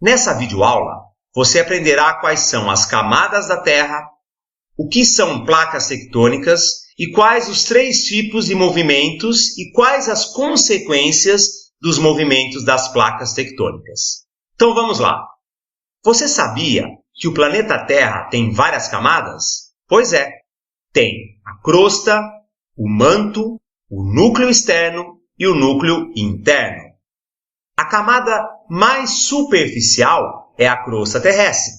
Nessa videoaula, você aprenderá quais são as camadas da Terra, o que são placas tectônicas e quais os 3 tipos de movimentos e quais as consequências dos movimentos das placas tectônicas. Então vamos lá. Você sabia que o planeta Terra tem várias camadas? Pois é, tem a crosta, o manto, o núcleo externo e o núcleo interno. A camada mais superficial é a crosta terrestre,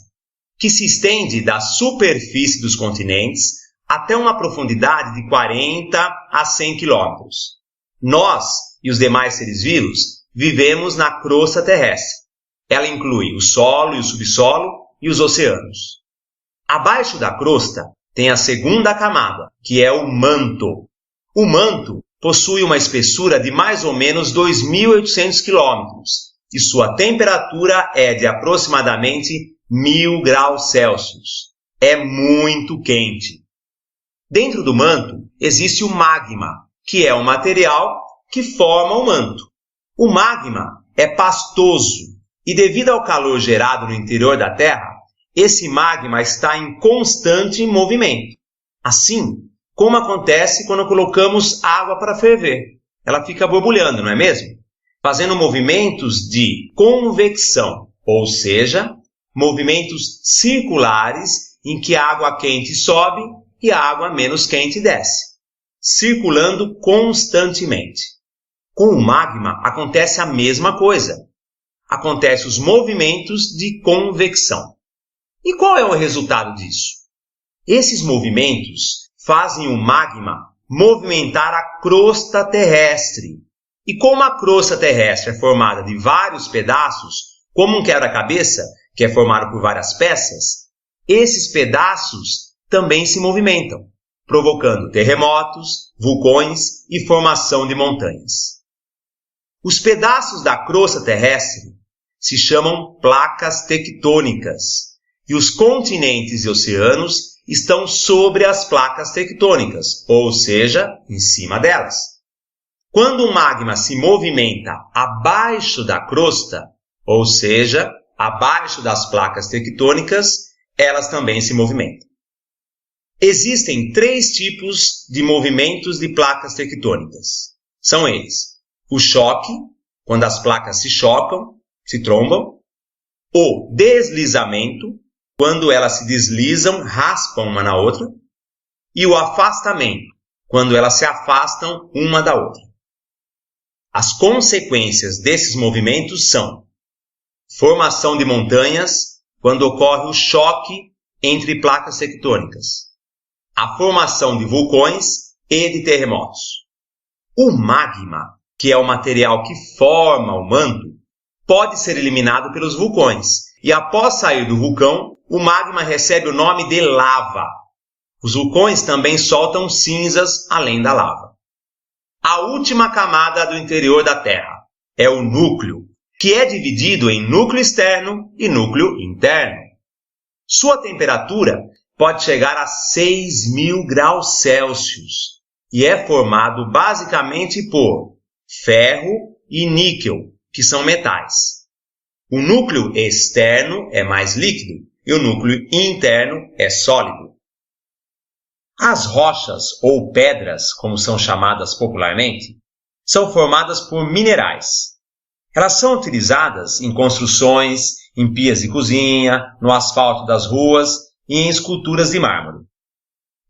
que se estende da superfície dos continentes até uma profundidade de 40 a 100 quilômetros. Nós e os demais seres vivos vivemos na crosta terrestre. Ela inclui o solo e o subsolo e os oceanos. Abaixo da crosta tem a segunda camada, que é o manto. O manto possui uma espessura de mais ou menos 2.800 quilômetros e sua temperatura é de aproximadamente 1.000 graus Celsius. É muito quente. Dentro do manto existe o magma, que é o material que forma o manto. O magma é pastoso e, devido ao calor gerado no interior da Terra, esse magma está em constante movimento. Assim, como acontece quando colocamos água para ferver. Ela fica borbulhando, não é mesmo? Fazendo movimentos de convecção, ou seja, movimentos circulares em que a água quente sobe e a água menos quente desce, circulando constantemente. Com o magma acontece a mesma coisa. Acontecem os movimentos de convecção. E qual é o resultado disso? Esses movimentos fazem o magma movimentar a crosta terrestre. E como a crosta terrestre é formada de vários pedaços, como um quebra-cabeça, que é formado por várias peças, esses pedaços também se movimentam, provocando terremotos, vulcões e formação de montanhas. Os pedaços da crosta terrestre se chamam placas tectônicas, e os continentes e oceanos estão sobre as placas tectônicas, ou seja, em cima delas. Quando o magma se movimenta abaixo da crosta, ou seja, abaixo das placas tectônicas, elas também se movimentam. Existem 3 tipos de movimentos de placas tectônicas. São eles: o choque, quando as placas se chocam, se trombam; o deslizamento, quando elas se deslizam, raspam uma na outra; e o afastamento, quando elas se afastam uma da outra. As consequências desses movimentos são: formação de montanhas, quando ocorre o choque entre placas tectônicas; a formação de vulcões e de terremotos. O magma, que é o material que forma o manto, pode ser eliminado pelos vulcões, e após sair do vulcão, o magma recebe o nome de lava. Os vulcões também soltam cinzas além da lava. A última camada do interior da Terra é o núcleo, que é dividido em núcleo externo e núcleo interno. Sua temperatura pode chegar a 6.000 graus Celsius e é formado basicamente por ferro e níquel, que são metais. O núcleo externo é mais líquido e o núcleo interno é sólido. As rochas, ou pedras, como são chamadas popularmente, são formadas por minerais. Elas são utilizadas em construções, em pias de cozinha, no asfalto das ruas e em esculturas de mármore.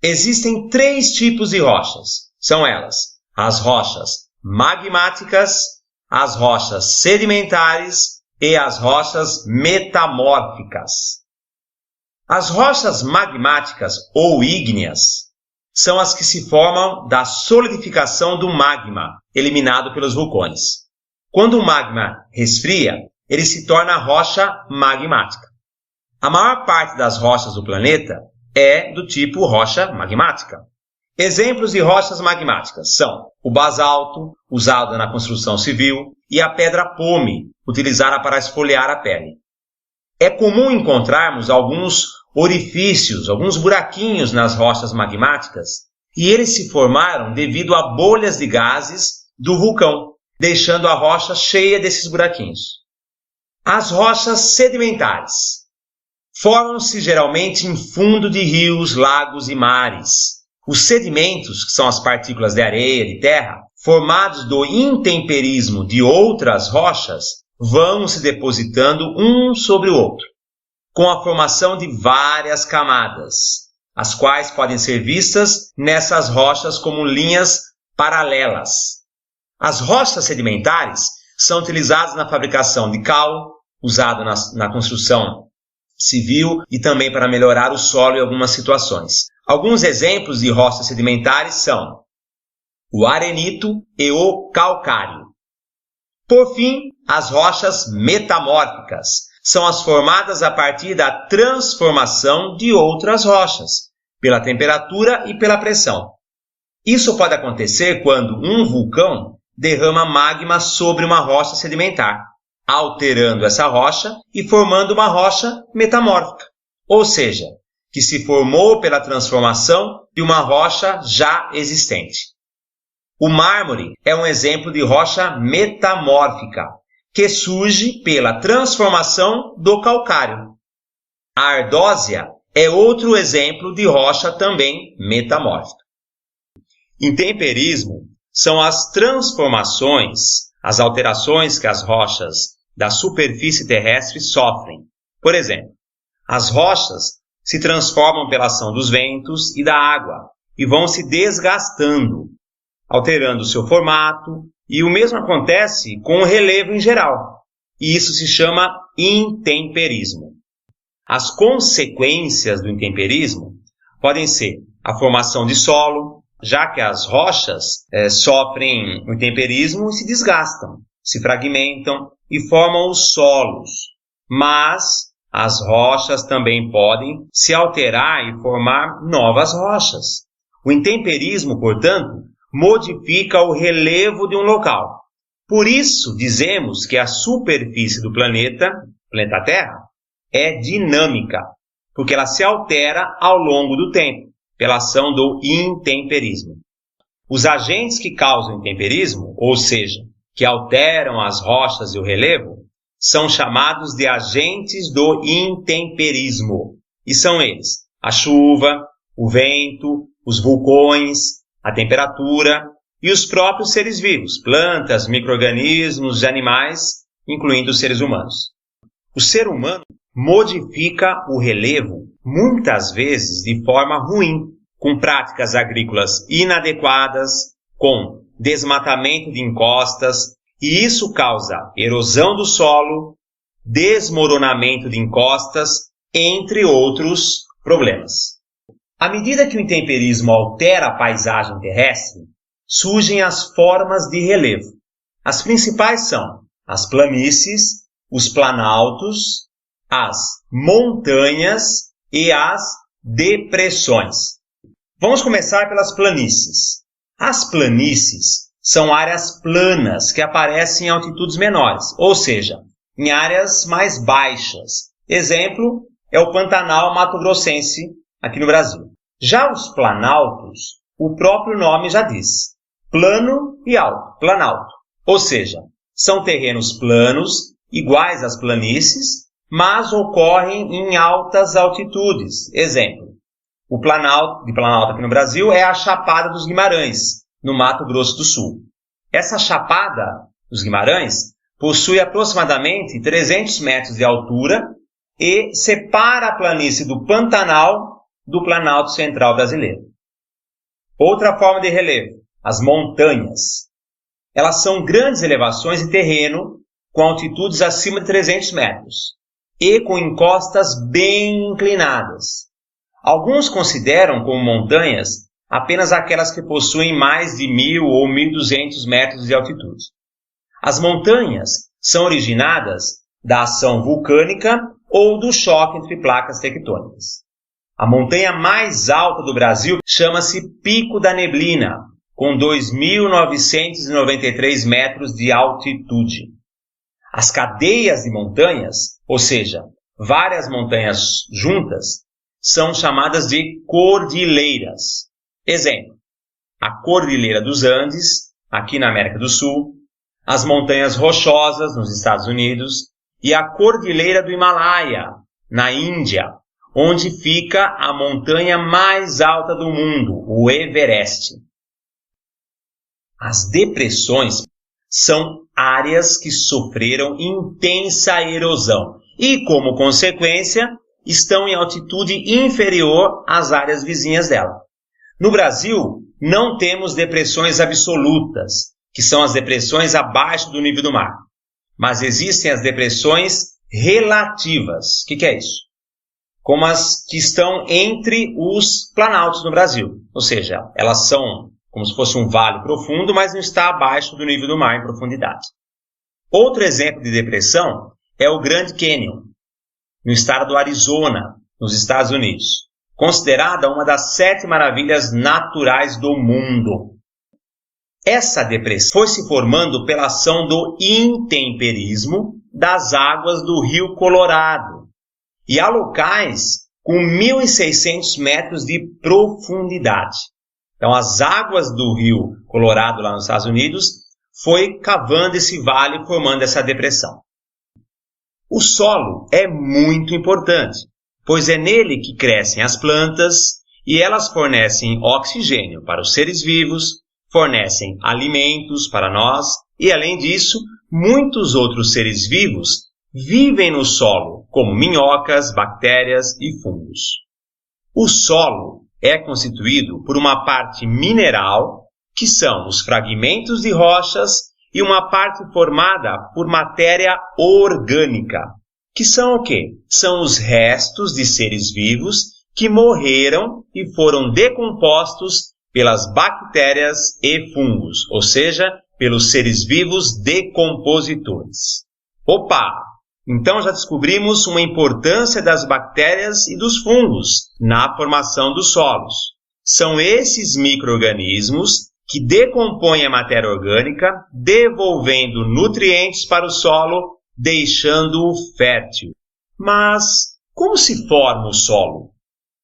Existem 3 tipos de rochas. São elas: as rochas magmáticas, as rochas sedimentares e as rochas metamórficas. As rochas magmáticas ou ígneas são as que se formam da solidificação do magma eliminado pelos vulcões. Quando o magma resfria, ele se torna rocha magmática. A maior parte das rochas do planeta é do tipo rocha magmática. Exemplos de rochas magmáticas são o basalto, usado na construção civil, e a pedra pome, utilizada para esfoliar a pele. É comum encontrarmos alguns orifícios, alguns buraquinhos nas rochas magmáticas, e eles se formaram devido a bolhas de gases do vulcão, deixando a rocha cheia desses buraquinhos. As rochas sedimentares formam-se geralmente em fundo de rios, lagos e mares. Os sedimentos, que são as partículas de areia e de terra, formados do intemperismo de outras rochas, vão se depositando um sobre o outro, com a formação de várias camadas, as quais podem ser vistas nessas rochas como linhas paralelas. As rochas sedimentares são utilizadas na fabricação de cal, usado na construção civil e também para melhorar o solo em algumas situações. Alguns exemplos de rochas sedimentares são o arenito e o calcário. Por fim, as rochas metamórficas são as formadas a partir da transformação de outras rochas, pela temperatura e pela pressão. Isso pode acontecer quando um vulcão derrama magma sobre uma rocha sedimentar, alterando essa rocha e formando uma rocha metamórfica, ou seja, que se formou pela transformação de uma rocha já existente. O mármore é um exemplo de rocha metamórfica, que surge pela transformação do calcário. A ardósia é outro exemplo de rocha também metamórfica. Intemperismo são as transformações, as alterações que as rochas da superfície terrestre sofrem. Por exemplo, as rochas se transformam pela ação dos ventos e da água e vão se desgastando, alterando seu formato, e o mesmo acontece com o relevo em geral, e isso se chama intemperismo. As consequências do intemperismo podem ser a formação de solo, já que as rochas sofrem o intemperismo e se desgastam, se fragmentam e formam os solos. Mas as rochas também podem se alterar e formar novas rochas. O intemperismo, portanto, modifica o relevo de um local. Por isso, dizemos que a superfície do planeta Terra, é dinâmica, porque ela se altera ao longo do tempo, pela ação do intemperismo. Os agentes que causam intemperismo, ou seja, que alteram as rochas e o relevo, são chamados de agentes do intemperismo. E são eles: a chuva, o vento, os vulcões, a temperatura e os próprios seres vivos, plantas, micro-organismos e animais, incluindo os seres humanos. O ser humano modifica o relevo muitas vezes de forma ruim, com práticas agrícolas inadequadas, com desmatamento de encostas, e isso causa erosão do solo, desmoronamento de encostas, entre outros problemas. À medida que o intemperismo altera a paisagem terrestre, surgem as formas de relevo. As principais são as planícies, os planaltos, as montanhas e as depressões. Vamos começar pelas planícies. As planícies são áreas planas que aparecem em altitudes menores, ou seja, em áreas mais baixas. Exemplo é o Pantanal Mato-Grossense, aqui no Brasil. Já os planaltos, o próprio nome já diz, plano e alto, planalto. Ou seja, são terrenos planos, iguais às planícies, mas ocorrem em altas altitudes. Exemplo, o planalto aqui no Brasil é a Chapada dos Guimarães, no Mato Grosso do Sul. Essa Chapada dos Guimarães possui aproximadamente 300 metros de altura e separa a planície do Pantanal do Planalto Central brasileiro. Outra forma de relevo, as montanhas. Elas são grandes elevações de terreno com altitudes acima de 300 metros e com encostas bem inclinadas. Alguns consideram como montanhas apenas aquelas que possuem mais de 1.000 ou 1.200 metros de altitude. As montanhas são originadas da ação vulcânica ou do choque entre placas tectônicas. A montanha mais alta do Brasil chama-se Pico da Neblina, com 2.993 metros de altitude. As cadeias de montanhas, ou seja, várias montanhas juntas, são chamadas de cordilheiras. Exemplo, a Cordilheira dos Andes, aqui na América do Sul, as Montanhas Rochosas, nos Estados Unidos, e a Cordilheira do Himalaia, na Índia, onde fica a montanha mais alta do mundo, o Everest. As depressões são áreas que sofreram intensa erosão e, como consequência, estão em altitude inferior às áreas vizinhas dela. No Brasil, não temos depressões absolutas, que são as depressões abaixo do nível do mar. Mas existem as depressões relativas. O que é isso? Como as que estão entre os planaltos no Brasil. Ou seja, elas são como se fosse um vale profundo, mas não está abaixo do nível do mar em profundidade. Outro exemplo de depressão é o Grand Canyon, no estado do Arizona, nos Estados Unidos, considerada uma das 7 maravilhas naturais do mundo. Essa depressão foi se formando pela ação do intemperismo das águas do Rio Colorado, e há locais com 1.600 metros de profundidade. Então, as águas do Rio Colorado, lá nos Estados Unidos, foi cavando esse vale, formando essa depressão. O solo é muito importante, pois é nele que crescem as plantas e elas fornecem oxigênio para os seres vivos, fornecem alimentos para nós e, além disso, muitos outros seres vivos vivem no solo, como minhocas, bactérias e fungos. O solo é constituído por uma parte mineral, que são os fragmentos de rochas, e uma parte formada por matéria orgânica, que são o quê? São os restos de seres vivos que morreram e foram decompostos pelas bactérias e fungos, ou seja, pelos seres vivos decompositores. Opa! Então já descobrimos uma importância das bactérias e dos fungos na formação dos solos. São esses micro-organismos que decompõem a matéria orgânica, devolvendo nutrientes para o solo, deixando-o fértil. Mas como se forma o solo?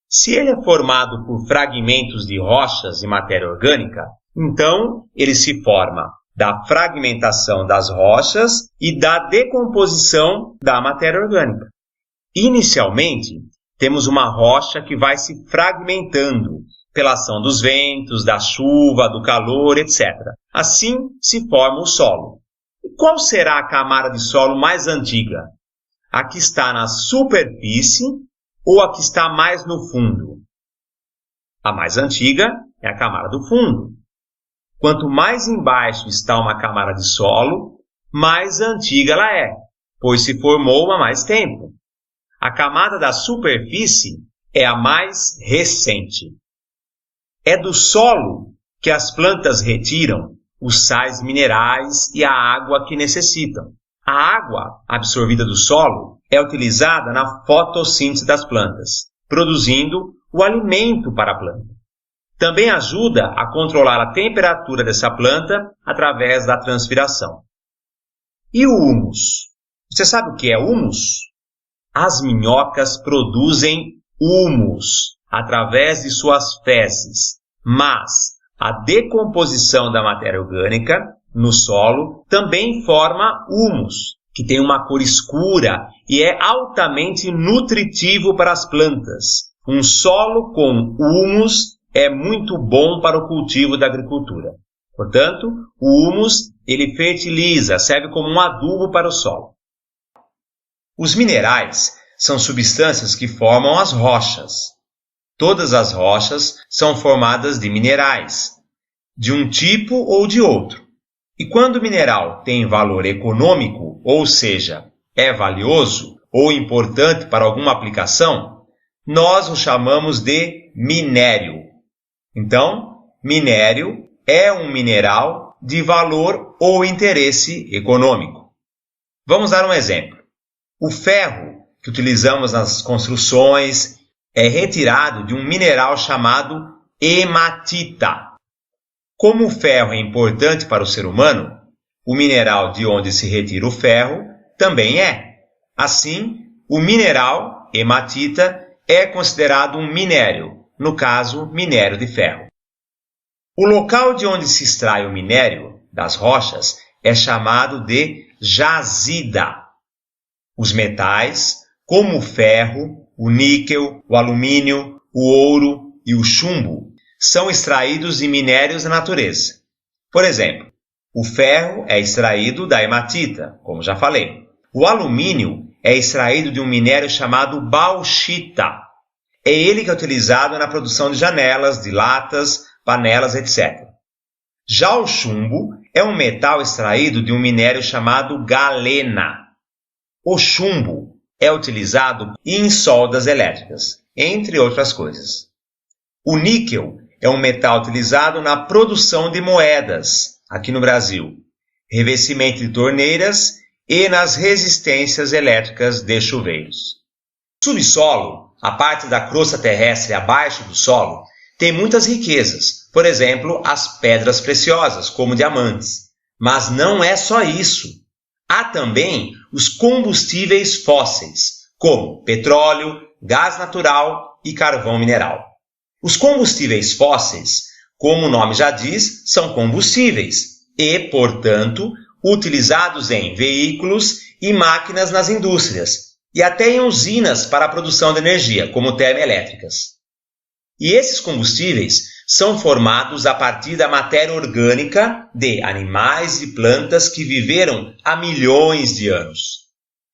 Se ele é formado por fragmentos de rochas e matéria orgânica, então ele se forma da fragmentação das rochas e da decomposição da matéria orgânica. Inicialmente, temos uma rocha que vai se fragmentando pela ação dos ventos, da chuva, do calor, etc. Assim se forma o solo. E qual será a camada de solo mais antiga? A que está na superfície ou a que está mais no fundo? A mais antiga é a camada do fundo. Quanto mais embaixo está uma camada de solo, mais antiga ela é, pois se formou há mais tempo. A camada da superfície é a mais recente. É do solo que as plantas retiram os sais minerais e a água que necessitam. A água absorvida do solo é utilizada na fotossíntese das plantas, produzindo o alimento para a planta. Também ajuda a controlar a temperatura dessa planta através da transpiração. E o humus? Você sabe o que é humus? As minhocas produzem humus através de suas fezes, mas a decomposição da matéria orgânica no solo também forma humus, que tem uma cor escura e é altamente nutritivo para as plantas. Um solo com humus é muito bom para o cultivo da agricultura. Portanto, o humus ele fertiliza, serve como um adubo para o solo. Os minerais são substâncias que formam as rochas. Todas as rochas são formadas de minerais, de um tipo ou de outro. E quando o mineral tem valor econômico, ou seja, é valioso ou importante para alguma aplicação, nós o chamamos de minério. Então, minério é um mineral de valor ou interesse econômico. Vamos dar um exemplo. O ferro que utilizamos nas construções é retirado de um mineral chamado hematita. Como o ferro é importante para o ser humano, o mineral de onde se retira o ferro também é. Assim, o mineral hematita é considerado um minério, no caso, minério de ferro. O local de onde se extrai o minério das rochas é chamado de jazida. Os metais, como o ferro, o níquel, o alumínio, o ouro e o chumbo, são extraídos de minérios da natureza. Por exemplo, o ferro é extraído da hematita, como já falei. O alumínio é extraído de um minério chamado bauxita. É ele que é utilizado na produção de janelas, de latas, panelas, etc. Já o chumbo é um metal extraído de um minério chamado galena. O chumbo é utilizado em soldas elétricas, entre outras coisas. O níquel é um metal utilizado na produção de moedas, aqui no Brasil, revestimento de torneiras e nas resistências elétricas de chuveiros. O subsolo, a parte da crosta terrestre abaixo do solo, tem muitas riquezas, por exemplo, as pedras preciosas, como diamantes. Mas não é só isso. Há também os combustíveis fósseis, como petróleo, gás natural e carvão mineral. Os combustíveis fósseis, como o nome já diz, são combustíveis e, portanto, utilizados em veículos e máquinas nas indústrias e até em usinas para a produção de energia, como termoelétricas. E esses combustíveis são formados a partir da matéria orgânica de animais e plantas que viveram há milhões de anos.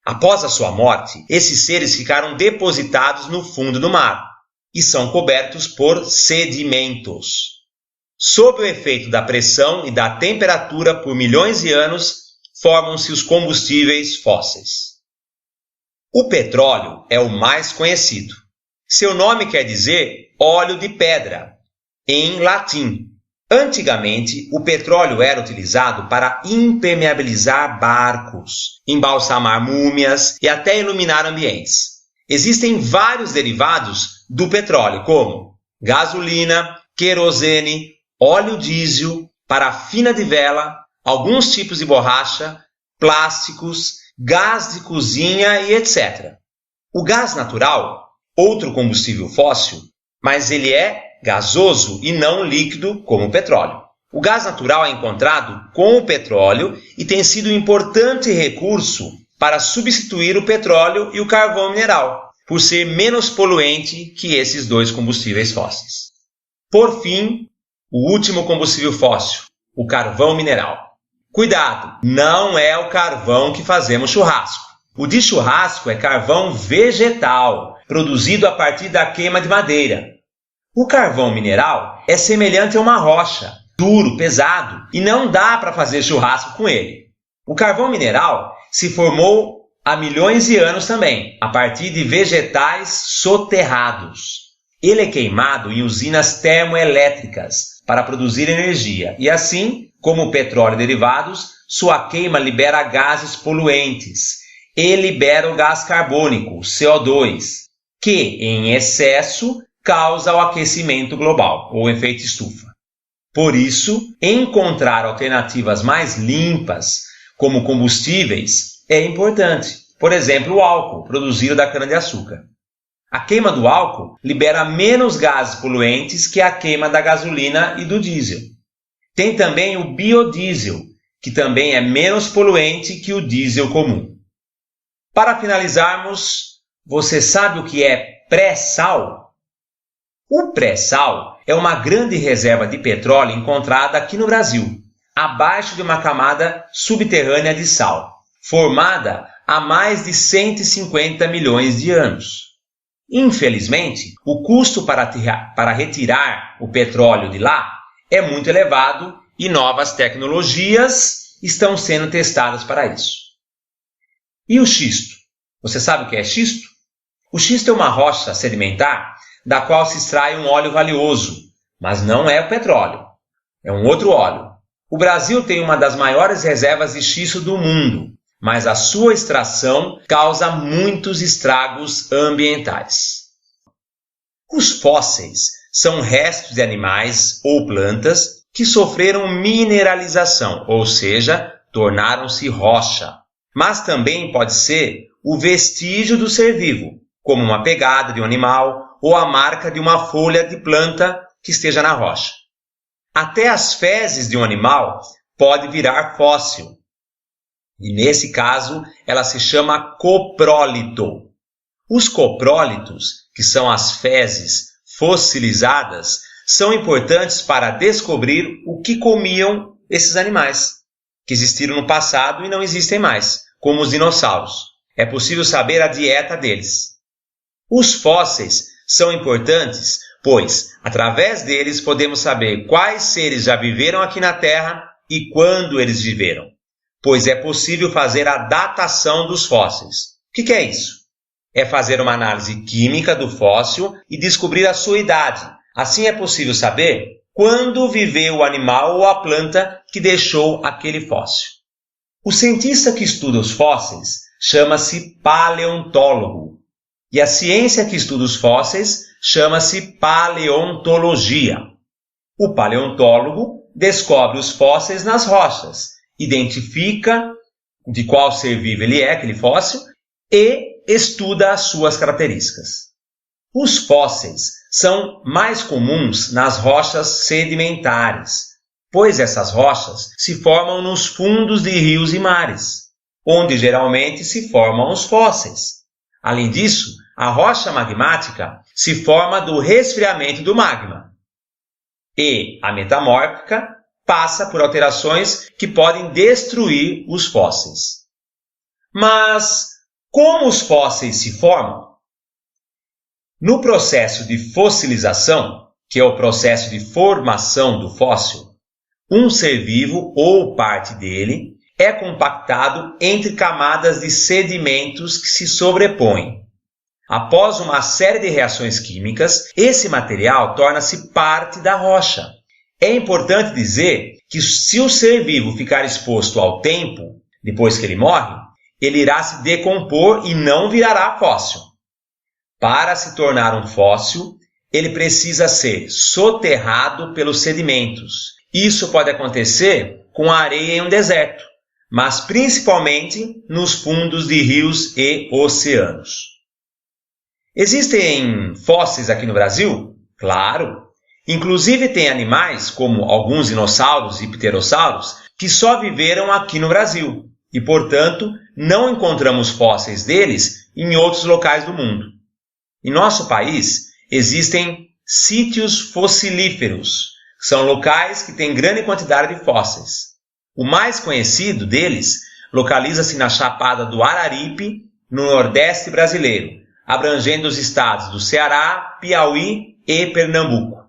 Após a sua morte, esses seres ficaram depositados no fundo do mar e são cobertos por sedimentos. Sob o efeito da pressão e da temperatura por milhões de anos, formam-se os combustíveis fósseis. O petróleo é o mais conhecido. Seu nome quer dizer óleo de pedra, em latim. Antigamente, o petróleo era utilizado para impermeabilizar barcos, embalsamar múmias e até iluminar ambientes. Existem vários derivados do petróleo, como gasolina, querosene, óleo diesel, parafina de vela, alguns tipos de borracha, plásticos, gás de cozinha e etc. O gás natural, outro combustível fóssil, mas ele é gasoso e não líquido como o petróleo. O gás natural é encontrado com o petróleo e tem sido um importante recurso para substituir o petróleo e o carvão mineral, por ser menos poluente que esses dois combustíveis fósseis. Por fim, o último combustível fóssil, o carvão mineral. Cuidado, não é o carvão que fazemos churrasco. O de churrasco é carvão vegetal, produzido a partir da queima de madeira. O carvão mineral é semelhante a uma rocha, duro, pesado, e não dá para fazer churrasco com ele. O carvão mineral se formou há milhões de anos também, a partir de vegetais soterrados. Ele é queimado em usinas termoelétricas para produzir energia e assim, como o petróleo e derivados, sua queima libera gases poluentes e libera o gás carbônico, CO2, que, em excesso, causa o aquecimento global, ou efeito estufa. Por isso, encontrar alternativas mais limpas, como combustíveis, é importante. Por exemplo, o álcool, produzido da cana-de-açúcar. A queima do álcool libera menos gases poluentes que a queima da gasolina e do diesel. Tem também o biodiesel, que também é menos poluente que o diesel comum. Para finalizarmos, você sabe o que é pré-sal? O pré-sal é uma grande reserva de petróleo encontrada aqui no Brasil, abaixo de uma camada subterrânea de sal, formada há mais de 150 milhões de anos. Infelizmente, o custo para retirar o petróleo de lá é muito elevado e novas tecnologias estão sendo testadas para isso. E o xisto? Você sabe o que é xisto? O xisto é uma rocha sedimentar da qual se extrai um óleo valioso, mas não é o petróleo, é um outro óleo. O Brasil tem uma das maiores reservas de xisto do mundo, mas a sua extração causa muitos estragos ambientais. Os fósseis são restos de animais ou plantas que sofreram mineralização, ou seja, tornaram-se rocha. Mas também pode ser o vestígio do ser vivo, como uma pegada de um animal ou a marca de uma folha de planta que esteja na rocha. Até as fezes de um animal pode virar fóssil. E nesse caso, ela se chama coprólito. Os coprólitos, que são as fezes fossilizadas, são importantes para descobrir o que comiam esses animais, que existiram no passado e não existem mais, como os dinossauros. É possível saber a dieta deles. Os fósseis são importantes, pois, através deles, podemos saber quais seres já viveram aqui na Terra e quando eles viveram, pois é possível fazer a datação dos fósseis. O que é isso? É fazer uma análise química do fóssil e descobrir a sua idade. Assim é possível saber quando viveu o animal ou a planta que deixou aquele fóssil. O cientista que estuda os fósseis chama-se paleontólogo, e a ciência que estuda os fósseis chama-se paleontologia. O paleontólogo descobre os fósseis nas rochas, identifica de qual ser vivo ele é, aquele fóssil, e estuda as suas características. Os fósseis são mais comuns nas rochas sedimentares, pois essas rochas se formam nos fundos de rios e mares, onde geralmente se formam os fósseis. Além disso, a rocha magmática se forma do resfriamento do magma, e a metamórfica passa por alterações que podem destruir os fósseis. Mas como os fósseis se formam? No processo de fossilização, que é o processo de formação do fóssil, um ser vivo ou parte dele é compactado entre camadas de sedimentos que se sobrepõem. Após uma série de reações químicas, esse material torna-se parte da rocha. É importante dizer que se o ser vivo ficar exposto ao tempo, depois que ele morre, ele irá se decompor e não virará fóssil. Para se tornar um fóssil, ele precisa ser soterrado pelos sedimentos. Isso pode acontecer com a areia em um deserto, mas principalmente nos fundos de rios e oceanos. Existem fósseis aqui no Brasil? Claro! Inclusive tem animais, como alguns dinossauros e pterossauros, que só viveram aqui no Brasil e, portanto, não encontramos fósseis deles em outros locais do mundo. Em nosso país, existem sítios fossilíferos, que são locais que têm grande quantidade de fósseis. O mais conhecido deles localiza-se na Chapada do Araripe, no Nordeste brasileiro, abrangendo os estados do Ceará, Piauí e Pernambuco.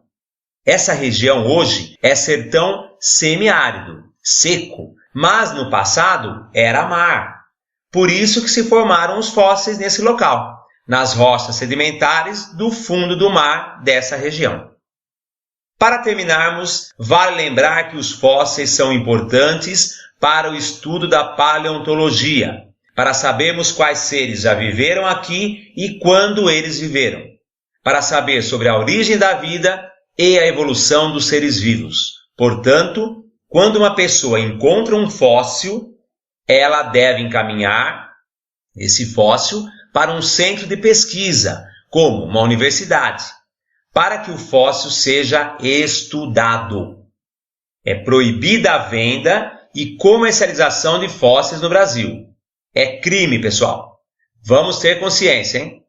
Essa região hoje é sertão semiárido, seco, mas no passado era mar. Por isso que se formaram os fósseis nesse local, nas rochas sedimentares do fundo do mar dessa região. Para terminarmos, vale lembrar que os fósseis são importantes para o estudo da paleontologia, para sabermos quais seres já viveram aqui e quando eles viveram, para saber sobre a origem da vida e a evolução dos seres vivos. Portanto, quando uma pessoa encontra um fóssil, ela deve encaminhar esse fóssil para um centro de pesquisa, como uma universidade, para que o fóssil seja estudado. É proibida a venda e comercialização de fósseis no Brasil. É crime, pessoal. Vamos ter consciência, hein?